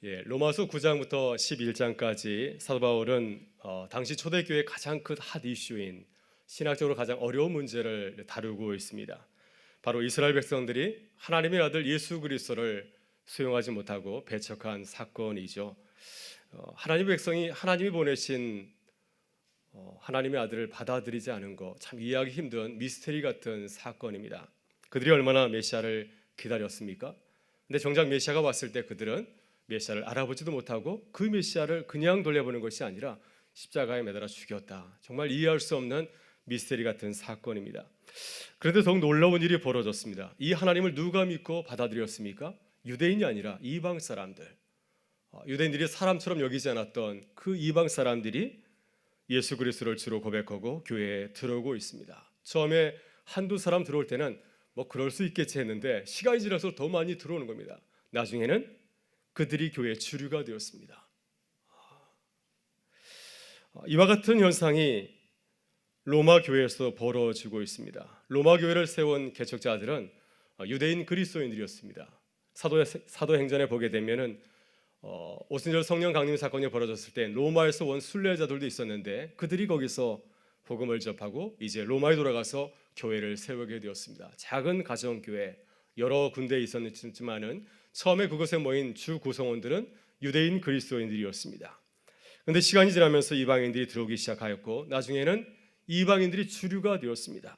로마서 9장부터 11장까지 사도 바울은 당시 초대교회의 가장 큰 핫 이슈인 신학적으로 가장 어려운 문제를 다루고 있습니다. 바로 이스라엘 백성들이 하나님의 아들 예수 그리스도를 수용하지 못하고 배척한 사건이죠. 하나님의 백성이 하나님이 보내신 하나님의 아들을 받아들이지 않은 것, 참 이해하기 힘든 미스테리 같은 사건입니다. 그들이 얼마나 메시아를 기다렸습니까? 근데 정작 메시아가 왔을 때 그들은 메시아를 알아보지도 못하고 그 메시아를 그냥 돌려보는 것이 아니라 십자가에 매달아 죽였다. 정말 이해할 수 없는 미스테리 같은 사건입니다. 그런데 더욱 놀라운 일이 벌어졌습니다. 이 하나님을 누가 믿고 받아들였습니까? 유대인이 아니라 이방 사람들. 유대인들이 사람처럼 여기지 않았던 그 이방 사람들이 예수 그리스도를 주로 고백하고 교회에 들어오고 있습니다. 처음에 한두 사람 들어올 때는 뭐 그럴 수 있겠지 했는데 시간이 지나서 더 많이 들어오는 겁니다. 나중에는 그들이 교회의 주류가 되었습니다. 이와 같은 현상이 로마 교회에서 벌어지고 있습니다. 로마 교회를 세운 개척자들은 유대인 그리스도인들이었습니다. 사도행전에 보게 되면은 오순절 성령 강림 사건이 벌어졌을 때 로마에서 온 순례자들도 있었는데 그들이 거기서 복음을 접하고 이제 로마에 돌아가서 교회를 세우게 되었습니다. 작은 가정교회 여러 군데에 있었지만은 처음에 그곳에 모인 주 구성원들은 유대인 그리스도인들이었습니다. 그런데 시간이 지나면서 이방인들이 들어오기 시작하였고 나중에는 이방인들이 주류가 되었습니다.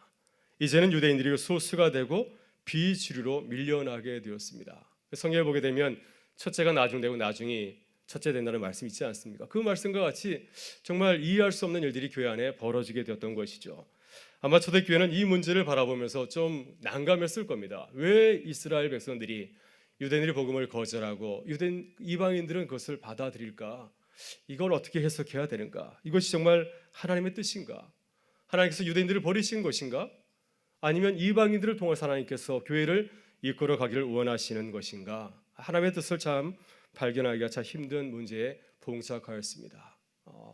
이제는 유대인들이 소수가 되고 비주류로 밀려나게 되었습니다. 성경에 보게 되면 첫째가 나중되고 나중이 첫째 된다는 말씀이 있지 않습니까? 그 말씀과 같이 정말 이해할 수 없는 일들이 교회 안에 벌어지게 되었던 것이죠. 아마 초대교회는 이 문제를 바라보면서 좀 난감했을 겁니다. 왜 이스라엘 백성들이 유대인들이 복음을 거절하고 유대인 이방인들은 그것을 받아들일까? 이걸 어떻게 해석해야 되는가? 이것이 정말 하나님의 뜻인가? 하나님께서 유대인들을 버리신 것인가? 아니면 이방인들을 통해서 하나님께서 교회를 이끌어 가기를 원하시는 것인가? 하나님의 뜻을 참 발견하기가 참 힘든 문제에 봉착하였습니다.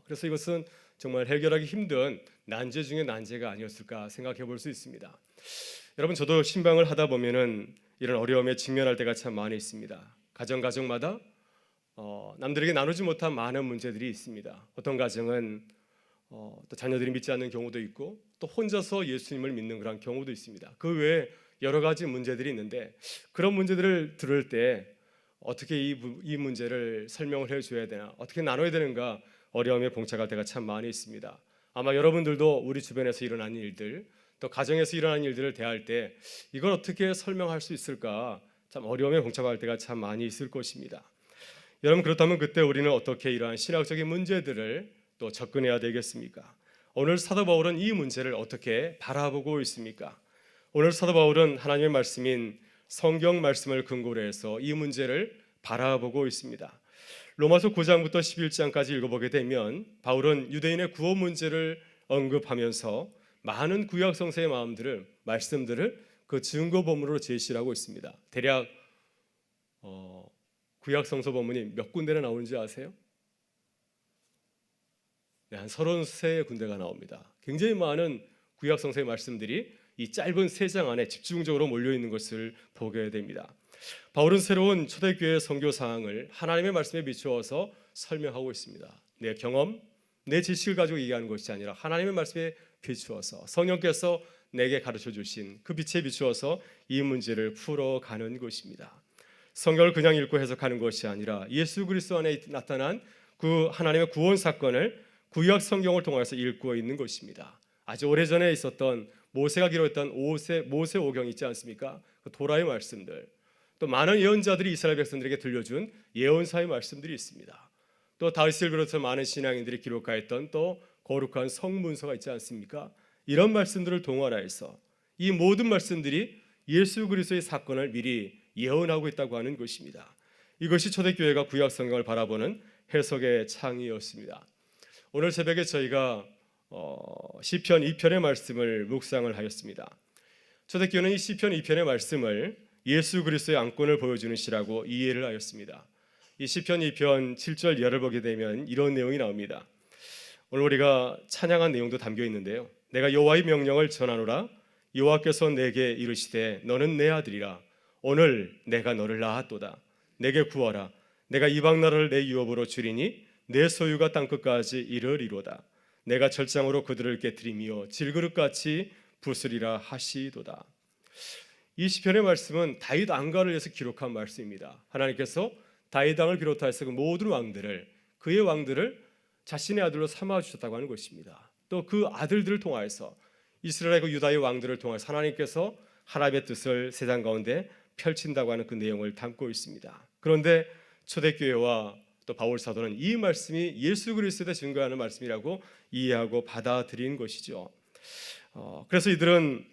그래서 이것은 정말 해결하기 힘든 난제 중에 난제가 아니었을까 생각해 볼 수 있습니다. 여러분 저도 신방을 하다 보면은 이런 어려움에 직면할 때가 참 많이 있습니다. 가정마다 남들에게 나누지 못한 많은 문제들이 있습니다. 어떤 가정은 또 자녀들이 믿지 않는 경우도 있고 또 혼자서 예수님을 믿는 그런 경우도 있습니다. 그 외에 여러 가지 문제들이 있는데 그런 문제들을 들을 때 어떻게 이 문제를 설명을 해줘야 되나 어떻게 나눠야 되는가 어려움에 봉착할 때가 참 많이 있습니다. 아마 여러분들도 우리 주변에서 일어나는 일들 또 가정에서 일어나는 일들을 대할 때 이걸 어떻게 설명할 수 있을까 참 어려움에 봉착할 때가 참 많이 있을 것입니다. 여러분 그렇다면 그때 우리는 어떻게 이러한 신학적인 문제들을 또 접근해야 되겠습니까? 오늘 사도 바울은 이 문제를 어떻게 바라보고 있습니까? 오늘 사도 바울은 하나님의 말씀인 성경 말씀을 근거로 해서 이 문제를 바라보고 있습니다. 로마서 9장부터 11장까지 읽어보게 되면 바울은 유대인의 구원 문제를 언급하면서 많은 구약 성서의 말씀들을 그 증거 본문으로 제시하고 있습니다. 대략 구약 성서 본문이 몇 군데나 나오는지 아세요? 네, 한 33군데가 나옵니다. 굉장히 많은 구약 성서의 말씀들이 이 짧은 3장 안에 집중적으로 몰려 있는 것을 보게 됩니다. 바울은 새로운 초대교회 선교 사항을 하나님의 말씀에 비추어서 설명하고 있습니다. 내 경험, 내 지식을 가지고 얘기하는 것이 아니라 하나님의 말씀에 비추어서 성령께서 내게 가르쳐 주신 그 빛에 비추어서 이 문제를 풀어가는 것입니다. 성경을 그냥 읽고 해석하는 것이 아니라 예수 그리스도 안에 나타난 그 하나님의 구원 사건을 구약 성경을 통해서 읽고 있는 것입니다. 아주 오래전에 있었던 모세가 기록했던 모세 오경 있지 않습니까? 그 도라의 말씀들 또 많은 예언자들이 이스라엘 백성들에게 들려준 예언사의 말씀들이 있습니다. 또 다윗을 비롯해서 많은 신앙인들이 기록하였던 또 거룩한 성문서가 있지 않습니까? 이런 말씀들을 동원하여서 이 모든 말씀들이 예수 그리스도의 사건을 미리 예언하고 있다고 하는 것입니다. 이것이 초대교회가 구약 성경을 바라보는 해석의 창이었습니다. 오늘 새벽에 저희가 시편 2편의 말씀을 묵상을 하였습니다. 초대교회는 이 시편 2편의 말씀을 예수 그리스도의 안건을 보여주는 시라고 이해를 하였습니다. 이 시편 2편 7절 이하를 보게 되면 이런 내용이 나옵니다. 오늘 우리가 찬양한 내용도 담겨 있는데요. 내가 여호와의 명령을 전하노라. 여호와께서 내게 이르시되 너는 내 아들이라. 오늘 내가 너를 낳았도다. 내게 구하라. 내가 이방 나라를 내 유업으로 주리니 내 소유가 땅 끝까지 이르리로다. 내가 철장으로 그들을 깨뜨리며 질그릇같이 부수리라 하시도다. 이 시편의 말씀은 다윗 왕가를 위해서 기록한 말씀입니다. 하나님께서 다윗 왕을 비롯해서 그 모든 왕들을, 그의 왕들을 자신의 아들로 삼아 주셨다고 하는 것입니다. 또 그 아들들을 통하여서 이스라엘 그 유다의 왕들을 통해서 하나님께서 하나님의 뜻을 세상 가운데 펼친다고 하는 그 내용을 담고 있습니다. 그런데 초대교회와 또 바울 사도는 이 말씀이 예수 그리스도에 증거하는 말씀이라고 이해하고 받아들인 것이죠. 그래서 이들은,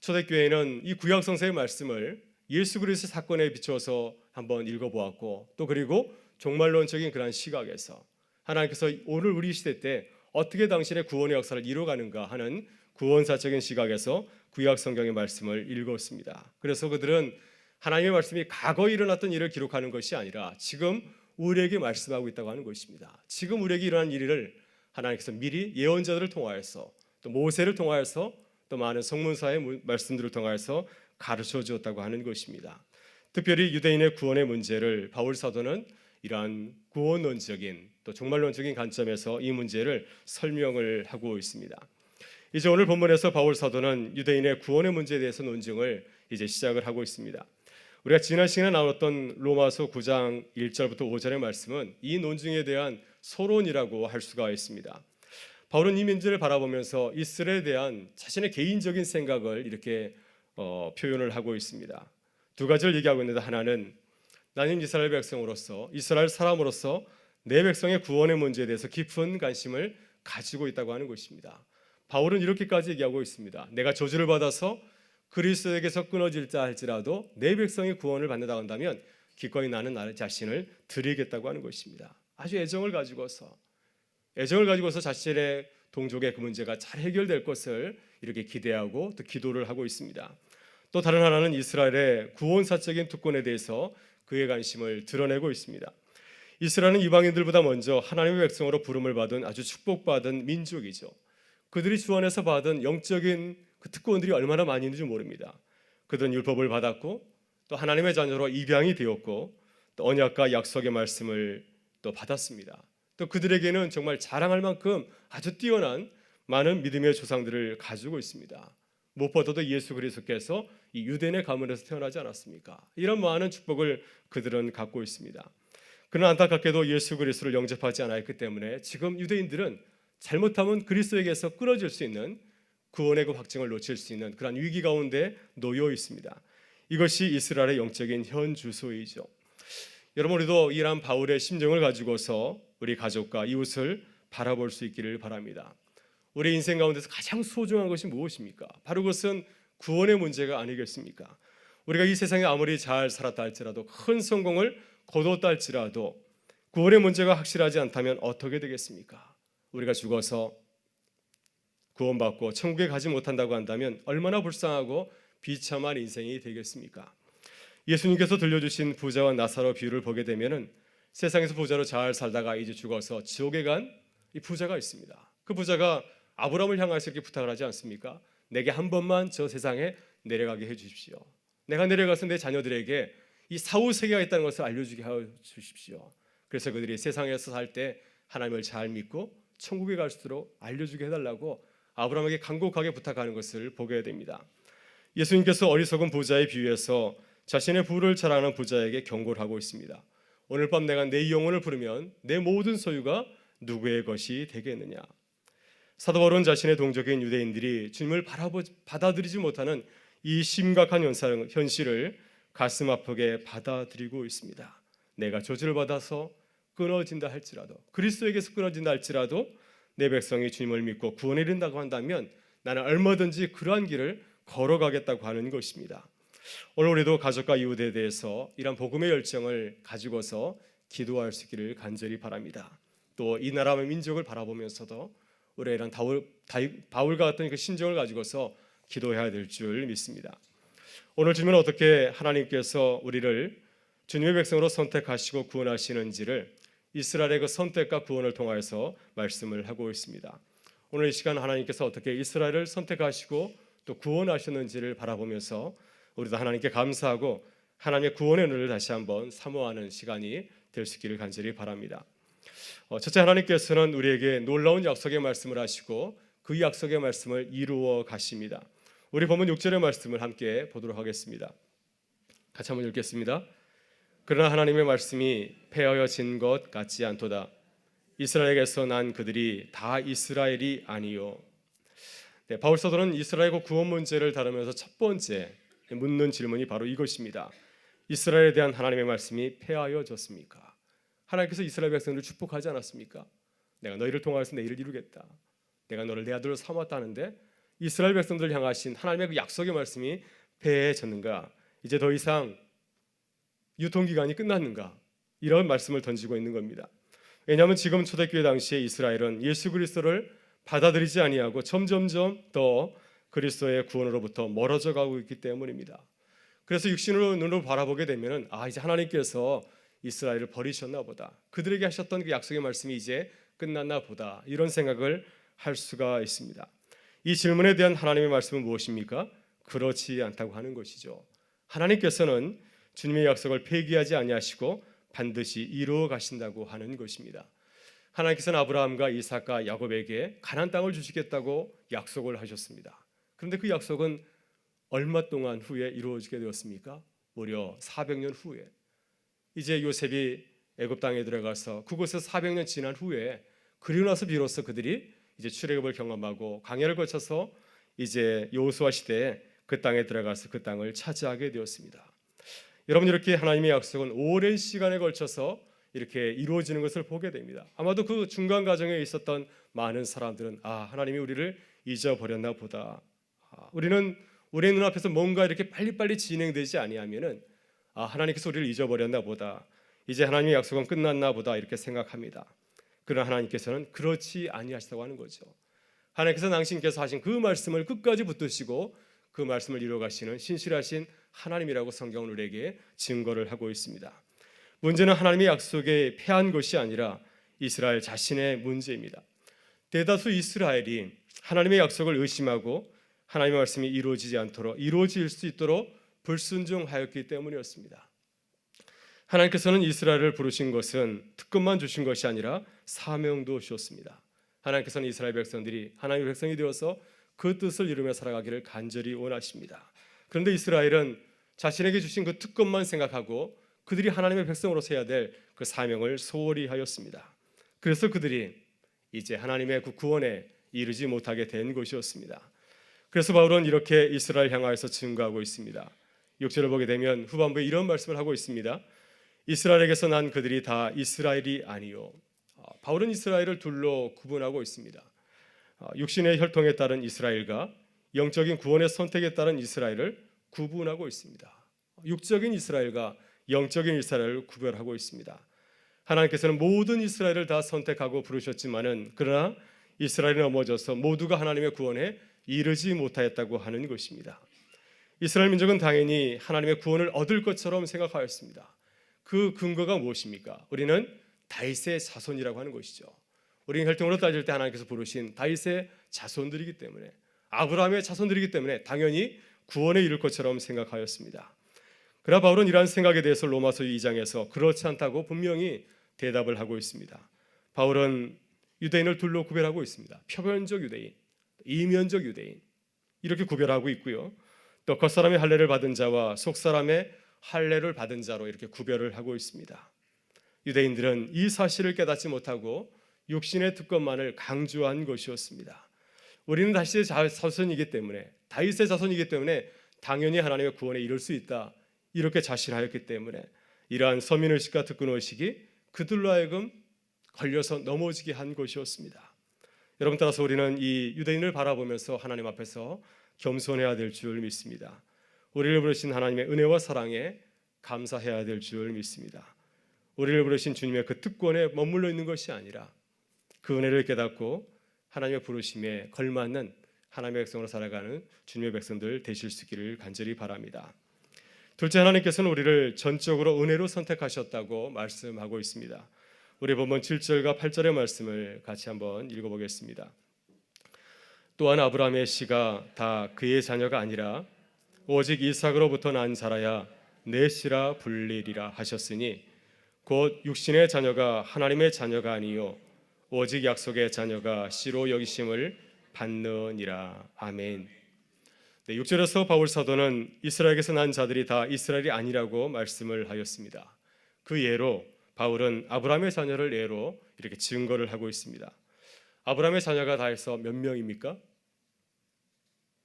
초대교회는 이 구약 성서의 말씀을 예수 그리스도 사건에 비춰서 한번 읽어보았고, 또 그리고 종말론적인 그런 시각에서 하나님께서 오늘 우리 시대 때 어떻게 당신의 구원의 역사를 이루어가는가 하는 구원사적인 시각에서 구약 성경의 말씀을 읽었습니다. 그래서 그들은 하나님의 말씀이 과거에 일어났던 일을 기록하는 것이 아니라 지금 우리에게 말씀하고 있다고 하는 것입니다. 지금 우리에게 일어난 일을 하나님께서 미리 예언자들을 통하여서, 또 모세를 통하여서, 또 많은 성문사의 말씀들을 통하여서 가르쳐 주었다고 하는 것입니다. 특별히 유대인의 구원의 문제를 바울 사도는 이러한 구원론적인 또 종말론적인 관점에서 이 문제를 설명을 하고 있습니다. 이제 오늘 본문에서 바울 사도는 유대인의 구원의 문제에 대해서 논증을 이제 시작을 하고 있습니다. 우리가 지난 시간에 나눴던 로마서 9장 1절부터 5절의 말씀은 이 논증에 대한 서론이라고 할 수가 있습니다. 바울은 이 문제를 바라보면서 이스라엘에 대한 자신의 개인적인 생각을 이렇게 표현을 하고 있습니다. 두 가지를 얘기하고 있는데, 하나는 나는 이스라엘 백성으로서, 이스라엘 사람으로서 내 백성의 구원의 문제에 대해서 깊은 관심을 가지고 있다고 하는 것입니다. 바울은 이렇게까지 얘기하고 있습니다. 내가 저주를 받아서 그리스도에게서 끊어질자 할지라도 내 백성이 구원을 받는다고 한다면 기꺼이 나는 나의 자신을 드리겠다고 하는 것입니다. 아주 애정을 가지고서 자신의 동족의 그 문제가 잘 해결될 것을 이렇게 기대하고 또 기도를 하고 있습니다. 또 다른 하나는 이스라엘의 구원사적인 특권에 대해서 그의 관심을 드러내고 있습니다. 이스라엘은 이방인들보다 먼저 하나님의 백성으로 부름을 받은 아주 축복받은 민족이죠. 그들이 주 안에서 받은 영적인 그 특권들이 얼마나 많이 있는지 모릅니다. 그들은 율법을 받았고, 또 하나님의 자녀로 입양이 되었고, 또 언약과 약속의 말씀을 또 받았습니다. 또 그들에게는 정말 자랑할 만큼 아주 뛰어난 많은 믿음의 조상들을 가지고 있습니다. 무엇보다도 예수 그리스도께서 이 유대인의 가문에서 태어나지 않았습니까? 이런 많은 축복을 그들은 갖고 있습니다. 그러나 안타깝게도 예수 그리스도를 영접하지 않았기 때문에 지금 유대인들은 잘못하면 그리스도에게서 끊어질 수 있는, 구원의 그 확증을 놓칠 수 있는 그런 위기 가운데 놓여 있습니다. 이것이 이스라엘의 영적인 현 주소이죠. 여러분, 우리도 이러한 바울의 심정을 가지고서 우리 가족과 이웃을 바라볼 수 있기를 바랍니다. 우리 인생 가운데서 가장 소중한 것이 무엇입니까? 바로 그것은 구원의 문제가 아니겠습니까? 우리가 이 세상에 아무리 잘 살았다 할지라도, 큰 성공을 거뒀다 할지라도 구원의 문제가 확실하지 않다면 어떻게 되겠습니까? 우리가 죽어서 구원받고 천국에 가지 못한다고 한다면 얼마나 불쌍하고 비참한 인생이 되겠습니까? 예수님께서 들려주신 부자와 나사로 비유를 보게 되면은 세상에서 부자로 잘 살다가 이제 죽어서 지옥에 간 이 부자가 있습니다. 그 부자가 아브라함을 향해서 이렇게 부탁을 하지 않습니까? 내게 한 번만 저 세상에 내려가게 해주십시오. 내가 내려가서 내 자녀들에게 이 사후 세계가 있다는 것을 알려주게 해주십시오. 그래서 그들이 세상에서 살 때 하나님을 잘 믿고 천국에 갈 수 있도록 알려주게 해달라고 아브라함에게 간곡하게 부탁하는 것을 보게 됩니다. 예수님께서 어리석은 부자의 비유에서 자신의 부를 자랑하는 부자에게 경고를 하고 있습니다. 오늘 밤 내가 내 영혼을 부르면 내 모든 소유가 누구의 것이 되겠느냐? 사도 바울은 자신의 동족인 유대인들이 주님을 받아들이지 못하는 이 심각한 현실을 가슴 아프게 받아들이고 있습니다. 내가 저주를 받아서 끊어진다 할지라도, 그리스도에게서 끊어진다 할지라도 내 백성이 주님을 믿고 구원에 이른다고 한다면 나는 얼마든지 그러한 길을 걸어가겠다고 하는 것입니다. 오늘 우리도 가족과 이웃에 대해서 이런 복음의 열정을 가지고서 기도할 수 있기를 간절히 바랍니다. 또 이 나라와 민족을 바라보면서도 우리가 이런 바울과 같은 그 심정을 가지고서 기도해야 될 줄 믿습니다. 오늘 주님은 어떻게 하나님께서 우리를 주님의 백성으로 선택하시고 구원하시는지를 이스라엘의 그 선택과 구원을 통하여서 말씀을 하고 있습니다. 오늘 이 시간 하나님께서 어떻게 이스라엘을 선택하시고 또 구원하셨는지를 바라보면서 우리도 하나님께 감사하고 하나님의 구원의 은혜를 다시 한번 사모하는 시간이 될 수 있기를 간절히 바랍니다. 첫째, 하나님께서는 우리에게 놀라운 약속의 말씀을 하시고 그 약속의 말씀을 이루어 가십니다. 우리 본문 6절의 말씀을 함께 보도록 하겠습니다. 같이 한번 읽겠습니다. 그러나 하나님의 말씀이 폐하여진 것 같지 않도다. 이스라엘에게서 난 그들이 다 이스라엘이 아니요. 바울 사도는 이스라엘과 구원 문제를 다루면서 첫 번째 묻는 질문이 바로 이것입니다. 이스라엘에 대한 하나님의 말씀이 폐하여졌습니까? 하나님께서 이스라엘 백성들을 축복하지 않았습니까? 내가 너희를 통하여서 내 일을 이루겠다. 내가 너를 내 아들로 삼았다는데 이스라엘 백성들을 향하신 하나님의 그 약속의 말씀이 폐해졌는가? 이제 더 이상 유통기간이 끝났는가? 이런 말씀을 던지고 있는 겁니다. 왜냐하면 지금 초대교회 당시에 이스라엘은 예수 그리스도를 받아들이지 아니하고 점점점 더 그리스도의 구원으로부터 멀어져 가고 있기 때문입니다. 그래서 육신으로 눈으로 바라보게 되면 이제 하나님께서 이스라엘을 버리셨나 보다. 그들에게 하셨던 그 약속의 말씀이 이제 끝났나 보다. 이런 생각을 할 수가 있습니다. 이 질문에 대한 하나님의 말씀은 무엇입니까? 그렇지 않다고 하는 것이죠. 하나님께서는 주님의 약속을 폐기하지 아니하시고 반드시 이루어 가신다고 하는 것입니다. 하나님께서는 아브라함과 이삭과 야곱에게 가나안 땅을 주시겠다고 약속을 하셨습니다. 그런데 그 약속은 얼마 동안 후에 이루어지게 되었습니까? 무려 400년 후에. 이제 요셉이 애굽 땅에 들어가서 그곳에서 400년 지난 후에 그리고 나서 비로소 그들이 이제 출애굽을 경험하고 광야를 거쳐서 이제 여호수아 시대에 그 땅에 들어가서 그 땅을 차지하게 되었습니다. 여러분, 이렇게 하나님의 약속은 오랜 시간에 걸쳐서 이렇게 이루어지는 것을 보게 됩니다. 아마도 그 중간 과정에 있었던 많은 사람들은 하나님이 우리를 잊어버렸나 보다. 우리는 우리의 눈앞에서 뭔가 이렇게 빨리빨리 진행되지 아니하면은 하나님께서 우리를 잊어버렸나 보다. 이제 하나님의 약속은 끝났나 보다 이렇게 생각합니다. 그러나 하나님께서는 그렇지 아니하시다고 하는 거죠. 하나님께서 당신께서 하신 그 말씀을 끝까지 붙드시고 그 말씀을 이루어 가시는 신실하신 하나님이라고 성경은 우리에게 증거를 하고 있습니다. 문제는 하나님의 약속에 패한 것이 아니라 이스라엘 자신의 문제입니다. 대다수 이스라엘이 하나님의 약속을 의심하고 하나님의 말씀이 이루어질 수 있도록 불순종하였기 때문이었습니다. 하나님께서는 이스라엘을 부르신 것은 특권만 주신 것이 아니라 사명도 주셨습니다. 하나님께서는 이스라엘 백성들이 하나님의 백성이 되어서 그 뜻을 이루며 살아가기를 간절히 원하십니다. 그런데 이스라엘은 자신에게 주신 그 특권만 생각하고 그들이 하나님의 백성으로서 해야 될 그 사명을 소홀히 하였습니다. 그래서 그들이 이제 하나님의 그 구원에 이르지 못하게 된 것이었습니다. 그래서 바울은 이렇게 이스라엘 향하여서 증거하고 있습니다. 6절을 보게 되면 후반부에 이런 말씀을 하고 있습니다. 이스라엘에게서 난 그들이 다 이스라엘이 아니요. 바울은 이스라엘을 둘로 구분하고 있습니다. 육신의 혈통에 따른 이스라엘과 영적인 구원의 선택에 따른 이스라엘을 구분하고 있습니다. 육적인 이스라엘과 영적인 이스라엘을 구별하고 있습니다. 하나님께서는 모든 이스라엘을 다 선택하고 부르셨지만은 그러나 이스라엘이 넘어져서 모두가 하나님의 구원에 이르지 못하였다고 하는 것입니다. 이스라엘 민족은 당연히 하나님의 구원을 얻을 것처럼 생각하였습니다. 그 근거가 무엇입니까? 우리는 다윗의 자손이라고 하는 것이죠. 우리는 혈통으로 따질 때 하나님께서 부르신 다윗의 자손들이기 때문에, 아브라함의 자손들이기 때문에 당연히 구원에 이를 것처럼 생각하였습니다. 그러나 바울은 이러한 생각에 대해서 로마서 2장에서 그렇지 않다고 분명히 대답을 하고 있습니다. 바울은 유대인을 둘로 구별하고 있습니다. 표면적 유대인, 이면적 유대인, 이렇게 구별하고 있고요. 또 겉사람의 할례를 받은 자와 속사람의 할례를 받은 자로 이렇게 구별을 하고 있습니다. 유대인들은 이 사실을 깨닫지 못하고 육신의 특권만을 강조한 것이었습니다. 우리는 다윗의 자손이기 때문에, 다윗의 자손이기 때문에 당연히 하나님의 구원에 이를 수 있다, 이렇게 자신하였기 때문에 이러한 서민의식과 특권의식이 그들로 하여금 걸려서 넘어지게 한 것이었습니다. 여러분, 따라서 우리는 이 유대인을 바라보면서 하나님 앞에서 겸손해야 될 줄 믿습니다. 우리를 부르신 하나님의 은혜와 사랑에 감사해야 될 줄 믿습니다. 우리를 부르신 주님의 그 특권에 머물러 있는 것이 아니라 그 은혜를 깨닫고 하나님의 부르심에 걸맞는 하나님의 백성으로 살아가는 주님의 백성들 되실 수 있기를 간절히 바랍니다. 둘째, 하나님께서는 우리를 전적으로 은혜로 선택하셨다고 말씀하고 있습니다. 우리 본문 7절과 8절의 말씀을 같이 한번 읽어보겠습니다. 또한 아브라함의 씨가 다 그의 자녀가 아니라 오직 이삭으로부터 난 자라야 내 씨라 불리리라 하셨으니 곧 육신의 자녀가 하나님의 자녀가 아니요 오직 약속의 자녀가 씨로 여기심을 받느니라. 아멘. 네, 6절에서 바울 사도는 이스라엘에게서 난 자들이 다 이스라엘이 아니라고 말씀을 하였습니다. 그 예로 바울은 아브라함의 자녀를 예로 이렇게 증거를 하고 있습니다. 아브라함의 자녀가 다 해서 몇 명입니까?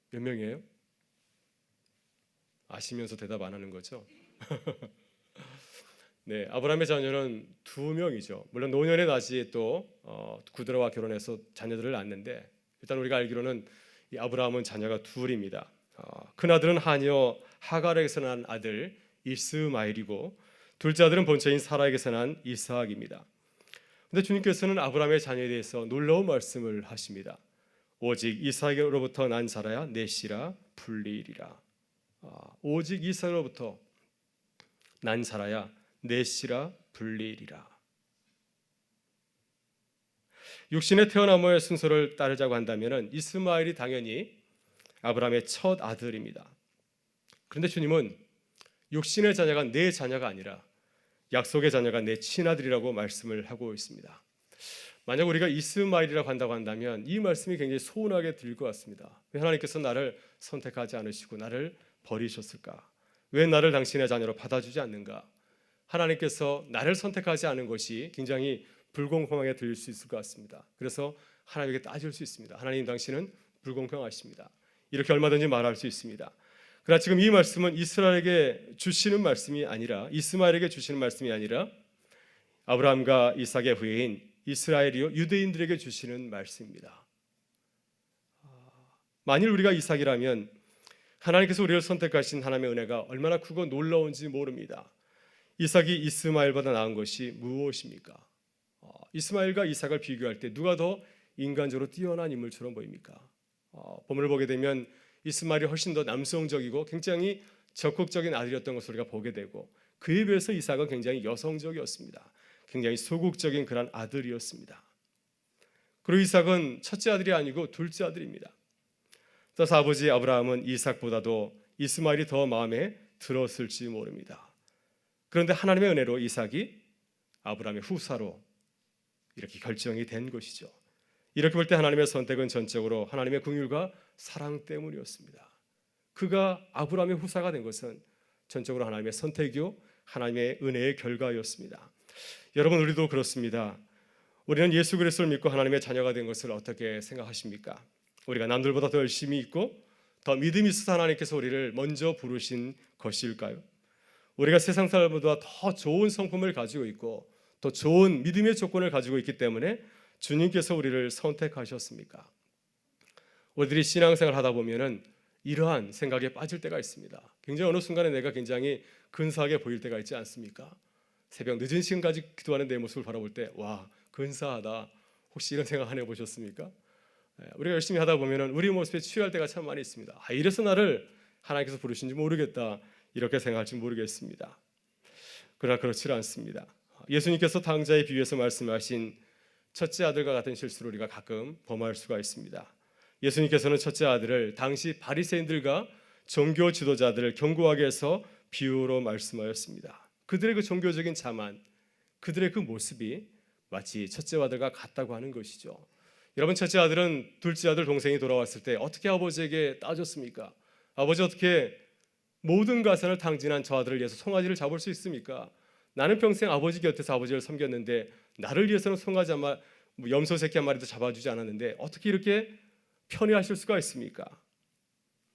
몇 명이에요? 아시면서 대답 안 하는 거죠? 네, 아브라함의 자녀는 2명이죠. 물론 노년의 나지에 또 구드라와 결혼해서 자녀들을 낳는데 일단 우리가 알기로는 이 아브라함은 자녀가 둘입니다. 큰 아들은 하녀 하갈에게서 난 아들 이스마엘이고 둘째 아들은 본처인 사라에게서 난 이스하악입니다. 그런데 주님께서는 아브라함의 자녀에 대해서 놀라운 말씀을 하십니다. 오직 이스하악으로부터 난 자라야 내 씨라 불리리라. 오직 이스하악으로부터 난 자라야 내 씨라 불리리라. 육신의 태어남의 순서를 따르자고 한다면 이스마엘이 당연히 아브라함의 첫 아들입니다. 그런데 주님은 육신의 자녀가 내 자녀가 아니라 약속의 자녀가 내 친아들이라고 말씀을 하고 있습니다. 만약 우리가 이스마엘이라고 한다고 한다면 이 말씀이 굉장히 소원하게 들릴 것 같습니다. 왜 하나님께서 나를 선택하지 않으시고 나를 버리셨을까? 왜 나를 당신의 자녀로 받아주지 않는가? 하나님께서 나를 선택하지 않은 것이 굉장히 불공평하게 들릴 수 있을 것 같습니다. 그래서 하나님에게 따질 수 있습니다. 하나님 당신은 불공평하십니다. 이렇게 얼마든지 말할 수 있습니다. 그러나 지금 이 말씀은 이스라엘에게 주시는 말씀이 아니라 이스마엘에게 주시는 말씀이 아니라 아브라함과 이삭의 후예인 이스라엘이요 유대인들에게 주시는 말씀입니다. 만일 우리가 이삭이라면 하나님께서 우리를 선택하신 하나님의 은혜가 얼마나 크고 놀라운지 모릅니다. 이삭이 이스마엘보다 나은 것이 무엇입니까? 이스마엘과 이삭을 비교할 때 누가 더 인간적으로 뛰어난 인물처럼 보입니까? 본문을 보게 되면 이스마엘이 훨씬 더 남성적이고 굉장히 적극적인 아들이었던 것을 우리가 보게 되고 그에 비해서 이삭은 굉장히 여성적이었습니다. 굉장히 소극적인 그런 아들이었습니다. 그리고 이삭은 첫째 아들이 아니고 둘째 아들입니다. 따라서 아버지 아브라함은 이삭보다도 이스마엘이 더 마음에 들었을지 모릅니다. 그런데 하나님의 은혜로 이삭이 아브라함의 후사로 이렇게 결정이 된 것이죠. 이렇게 볼 때 하나님의 선택은 전적으로 하나님의 긍휼과 사랑 때문이었습니다. 그가 아브라함의 후사가 된 것은 전적으로 하나님의 선택이요 하나님의 은혜의 결과였습니다. 여러분 우리도 그렇습니다. 우리는 예수 그리스도를 믿고 하나님의 자녀가 된 것을 어떻게 생각하십니까? 우리가 남들보다 더 열심히 있고 더 믿음이 있어서 하나님께서 우리를 먼저 부르신 것일까요? 우리가 세상 사람보다 더 좋은 성품을 가지고 있고 더 좋은 믿음의 조건을 가지고 있기 때문에 주님께서 우리를 선택하셨습니까? 우리들이 신앙생활을 하다 보면은 이러한 생각에 빠질 때가 있습니다. 굉장히 어느 순간에 내가 굉장히 근사하게 보일 때가 있지 않습니까? 새벽 늦은 시간까지 기도하는 내 모습을 바라볼 때 와 근사하다. 혹시 이런 생각 안 해보셨습니까? 우리가 열심히 하다 보면은 우리 모습에 취할 때가 참 많이 있습니다. 이래서 나를 하나님께서 부르신지 모르겠다. 이렇게 생각할지 모르겠습니다. 그러나 그렇지 않습니다. 예수님께서 당자에 비유해서 말씀하신 첫째 아들과 같은 실수를 우리가 가끔 범할 수가 있습니다. 예수님께서는 첫째 아들을 당시 바리새인들과 종교 지도자들을 경고하게 해서 비유로 말씀하였습니다. 그들의 그 종교적인 자만, 그들의 그 모습이 마치 첫째 아들과 같다고 하는 것이죠. 여러분 첫째 아들은 둘째 아들 동생이 돌아왔을 때 어떻게 아버지에게 따졌습니까? 아버지 어떻게 모든 가산을 탕진한 저 아들을 위해서 송아지를 잡을 수 있습니까? 나는 평생 아버지 곁에서 아버지를 섬겼는데 나를 위해서는 송아지 한 마리, 염소 새끼 한 마리도 잡아주지 않았는데 어떻게 이렇게 편애하실 수가 있습니까?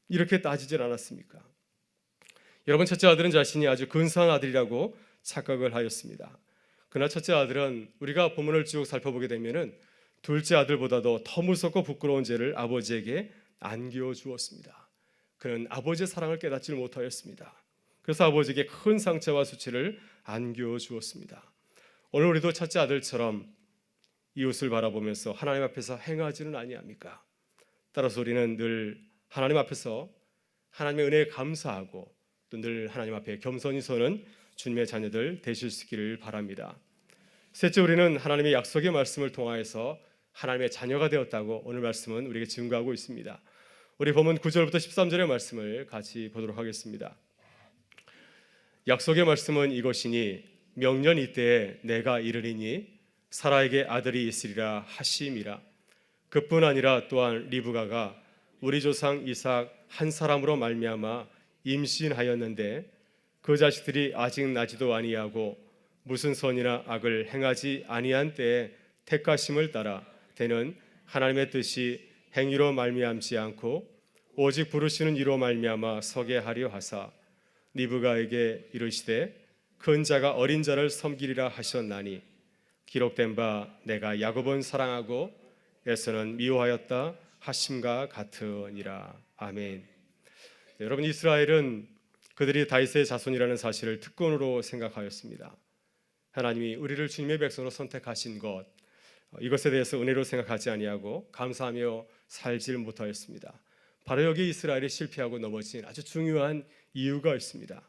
이렇게 따지질 않았습니까? 여러분 첫째 아들은 자신이 아주 근사한 아들이라고 착각을 하였습니다. 그러나 첫째 아들은 우리가 본문을 쭉 살펴보게 되면은 둘째 아들보다도 더 무섭고 부끄러운 죄를 아버지에게 안겨 주었습니다. 그는 아버지의 사랑을 깨닫지 못하였습니다. 그래서 아버지에게 큰 상처와 수치를 안겨 주었습니다. 오늘 우리도 첫째 아들처럼 이웃을 바라보면서 하나님 앞에서 행하지는 아니합니까? 따라서 우리는 늘 하나님 앞에서 하나님의 은혜에 감사하고 또 늘 하나님 앞에 겸손히 서는 주님의 자녀들 되실 수 있기를 바랍니다. 셋째, 우리는 하나님의 약속의 말씀을 통하여서 하나님의 자녀가 되었다고 오늘 말씀은 우리에게 증거하고 있습니다. 우리 본문 9절부터 13절의 말씀을 같이 보도록 하겠습니다. 약속의 말씀은 이것이니 명년 이때에 내가 이르리니 사라에게 아들이 있으리라 하심이라. 그뿐 아니라 또한 리브가가 우리 조상 이삭 한 사람으로 말미암아 임신하였는데 그 자식들이 아직 나지도 아니하고 무슨 선이나 악을 행하지 아니한 때에 택하심을 따라 되는 하나님의 뜻이 행위로 말미암지 않고 오직 부르시는 이로 말미암아 서게 하려 하사 리브가에게 이르시되 큰 자가 어린 자를 섬기리라 하셨나니 기록된 바 내가 야곱은 사랑하고 에서는 미워하였다 하심과 같으니라. 아멘. 네, 여러분, 이스라엘은 그들이 다윗의 자손이라는 사실을 특권으로 생각하였습니다. 하나님이 우리를 주님의 백성으로 선택하신 것, 이것에 대해서 은혜로 생각하지 아니하고 감사하며 살질 못하였습니다. 바로 여기 이스라엘이 실패하고 넘어진 아주 중요한 이유가 있습니다.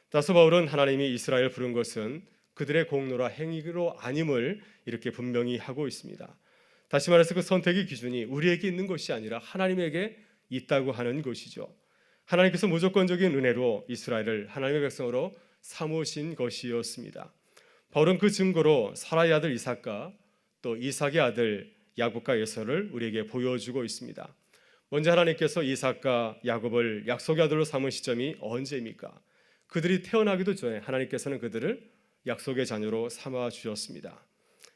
따라서 바울은 하나님이 이스라엘을 부른 것은 그들의 공로라 행위로 아님을 이렇게 분명히 하고 있습니다. 다시 말해서 그 선택의 기준이 우리에게 있는 것이 아니라 하나님에게 있다고 하는 것이죠. 하나님께서 무조건적인 은혜로 이스라엘을 하나님의 백성으로 삼으신 것이었습니다. 바울은 그 증거로 사라의 아들 이삭과 또 이삭의 아들 야곱과 에서를 우리에게 보여주고 있습니다. 먼저 하나님께서 이삭과 야곱을 약속의 아들로 삼은 시점이 언제입니까? 그들이 태어나기도 전에 하나님께서는 그들을 약속의 자녀로 삼아 주셨습니다.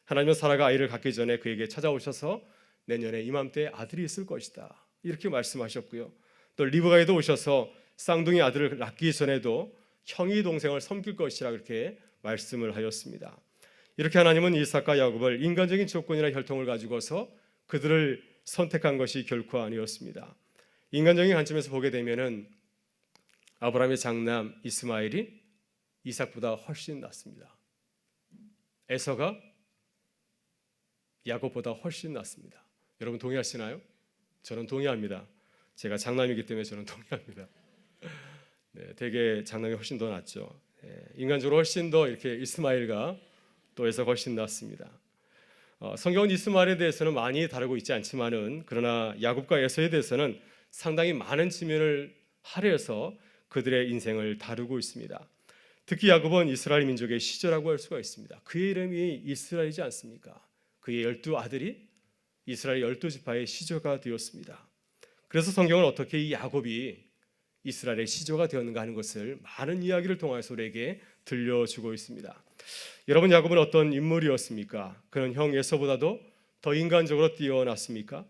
하나님은 사라가 아이를 갖기 전에 그에게 찾아오셔서 내년에 이맘때에 아들이 있을 것이다 이렇게 말씀하셨고요. 또 리브가에도 오셔서 쌍둥이 아들을 낳기 전에도 형이 동생을 섬길 것이라 그렇게 말씀을 하였습니다. 이렇게 하나님은 이삭과 야곱을 인간적인 조건이나 혈통을 가지고서 그들을 선택한 것이 결코 아니었습니다. 인간적인 관점에서 보게 되면은 아브라함의 장남 이스마엘이 이삭보다 훨씬 낫습니다. 에서가 야곱보다 훨씬 낫습니다. 여러분 동의하시나요? 저는 동의합니다. 제가 장남이기 때문에 저는 동의합니다. 네, 되게 장남이 훨씬 더 낫죠. 인간적으로 훨씬 더 이렇게 이스마엘과 또 에서가 훨씬 낫습니다. 성경은 이스마엘에 대해서는 많이 다루고 있지 않지만은 그러나 야곱과 에서에 대해서는 상당히 많은 지면을 할애해서 그들의 인생을 다루고 있습니다. 특히 야곱은 이스라엘 민족의 시조라고 할 수가 있습니다. 그의 이름이 이스라엘이지 않습니까? 그의 12 아들이 이스라엘 12지파의 시조가 되었습니다. 그래서 성경은 어떻게 이 야곱이 이스라엘의 시조가 되었는가 하는 것을 많은 이야기를 통해서 우리에게 들려주고 있습니다. 여러분, 야곱은 어떤 인물이었습니까? 그는 형 에서보다도 더 인간적으로 뛰어났습니까?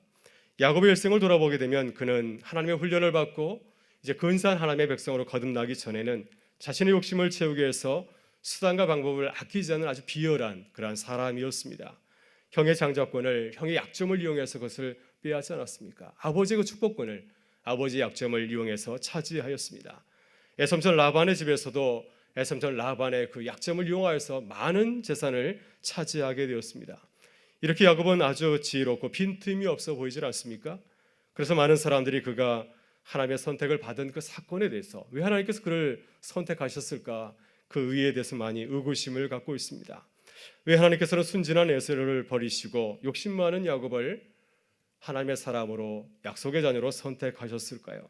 야곱의 일생을 돌아보게 되면 그는 하나님의 훈련을 받고 이제 근사한 하나님의 백성으로 거듭나기 전에는 자신의 욕심을 채우기 위해서 수단과 방법을 아끼지 않는 아주 비열한 그러한 사람이었습니다. 형의 장자권을, 형의 약점을 이용해서 그것을 빼앗지 않았습니까? 아버지의 그 축복권을 아버지의 약점을 이용해서 차지하였습니다. 에섬전 라반의 집에서도 에섬전 라반의 그 약점을 이용하여서 많은 재산을 차지하게 되었습니다. 이렇게 야곱은 아주 지혜롭고 빈틈이 없어 보이질 않습니까? 그래서 많은 사람들이 그가 하나님의 선택을 받은 그 사건에 대해서 왜 하나님께서 그를 선택하셨을까? 그 의의에 대해서 많이 의구심을 갖고 있습니다. 왜 하나님께서는 순진한 에서를 버리시고 욕심 많은 야곱을 하나님의 사람으로 약속의 자녀로 선택하셨을까요?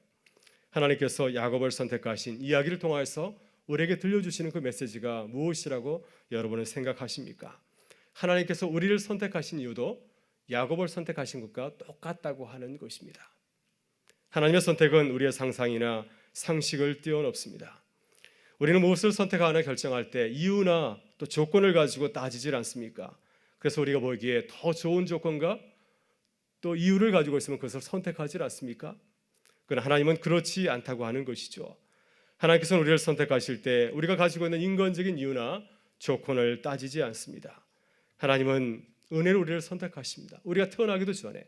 하나님께서 야곱을 선택하신 이야기를 통해서 우리에게 들려주시는 그 메시지가 무엇이라고 여러분은 생각하십니까? 하나님께서 우리를 선택하신 이유도 야곱을 선택하신 것과 똑같다고 하는 것입니다. 하나님의 선택은 우리의 상상이나 상식을 뛰어넘습니다. 우리는 무엇을 선택하나 결정할 때 이유나 또 조건을 가지고 따지질 않습니까? 그래서 우리가 보기에 더 좋은 조건과 또 이유를 가지고 있으면 그것을 선택하지 않습니까? 그러나 하나님은 그렇지 않다고 하는 것이죠. 하나님께서는 우리를 선택하실 때 우리가 가지고 있는 인간적인 이유나 조건을 따지지 않습니다. 하나님은 은혜로 우리를 선택하십니다. 우리가 태어나기도 전에,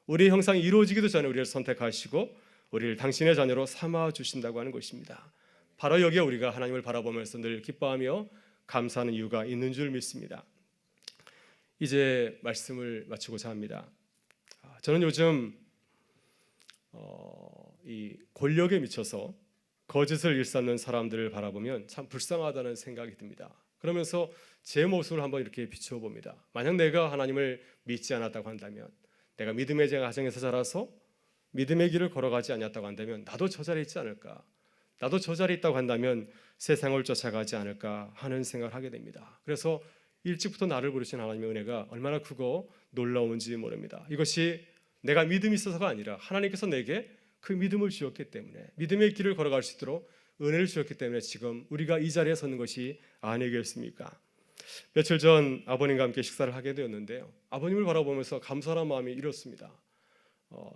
우리의 형상이 이루어지기도 전에 우리를 선택하시고 우리를 당신의 자녀로 삼아 주신다고 하는 것입니다. 바로 여기에 우리가 하나님을 바라보면서 늘 기뻐하며 감사하는 이유가 있는 줄 믿습니다. 이제 말씀을 마치고자 합니다. 저는 요즘 이 권력에 미쳐서 거짓을 일삼는 사람들을 바라보면 참 불쌍하다는 생각이 듭니다. 그러면서 제 모습을 한번 이렇게 비춰봅니다. 만약 내가 하나님을 믿지 않았다고 한다면, 내가 믿음의 가정에서 자라서 믿음의 길을 걸어가지 않았다고 한다면 나도 저 자리에 있지 않을까? 나도 저 자리에 있다고 한다면 세상을 쫓아가지 않을까 하는 생각을 하게 됩니다. 그래서 일찍부터 나를 부르신 하나님의 은혜가 얼마나 크고 놀라운지 모릅니다. 이것이 내가 믿음이 있어서가 아니라 하나님께서 내게 그 믿음을 주었기 때문에, 믿음의 길을 걸어갈 수 있도록 은혜를 주었기 때문에 지금 우리가 이 자리에 서는 것이 아니겠습니까? 며칠 전 아버님과 함께 식사를 하게 되었는데요, 아버님을 바라보면서 감사한 마음이 이렇습니다.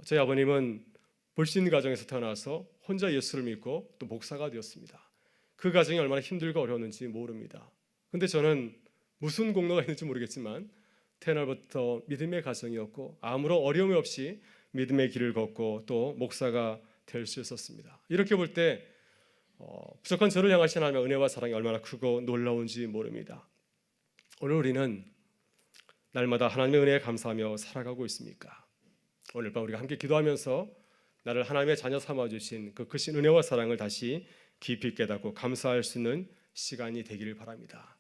저희 아버님은 불신 가정에서 태어나서 혼자 예수를 믿고 또 목사가 되었습니다. 그 가정이 얼마나 힘들고 어려웠는지 모릅니다. 근데 저는 무슨 공로가 있는지 모르겠지만 태어날부터 믿음의 가정이었고 아무런 어려움이 없이 믿음의 길을 걷고 또 목사가 될 수 있었습니다. 이렇게 볼 때 부족한 저를 향하신 하나님의 은혜와 사랑이 얼마나 크고 놀라운지 모릅니다. 오늘 우리는 날마다 하나님의 은혜에 감사하며 살아가고 있습니까? 오늘 밤 우리가 함께 기도하면서 나를 하나님의 자녀 삼아주신 그 크신 은혜와 사랑을 다시 깊이 깨닫고 감사할 수 있는 시간이 되기를 바랍니다.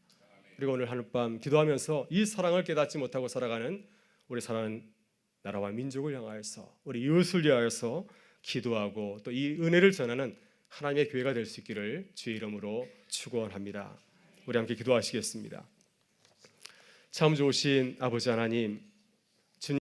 그리고 오늘 하룻밤 기도하면서 이 사랑을 깨닫지 못하고 살아가는 우리 사랑하는 나라와 민족을 향하여서, 우리 이웃을 위하여서 기도하고 또 이 은혜를 전하는 하나님의 교회가 될 수 있기를 주의 이름으로 축원합니다. 우리 함께 기도하시겠습니다. 참 좋으신 아버지 하나님,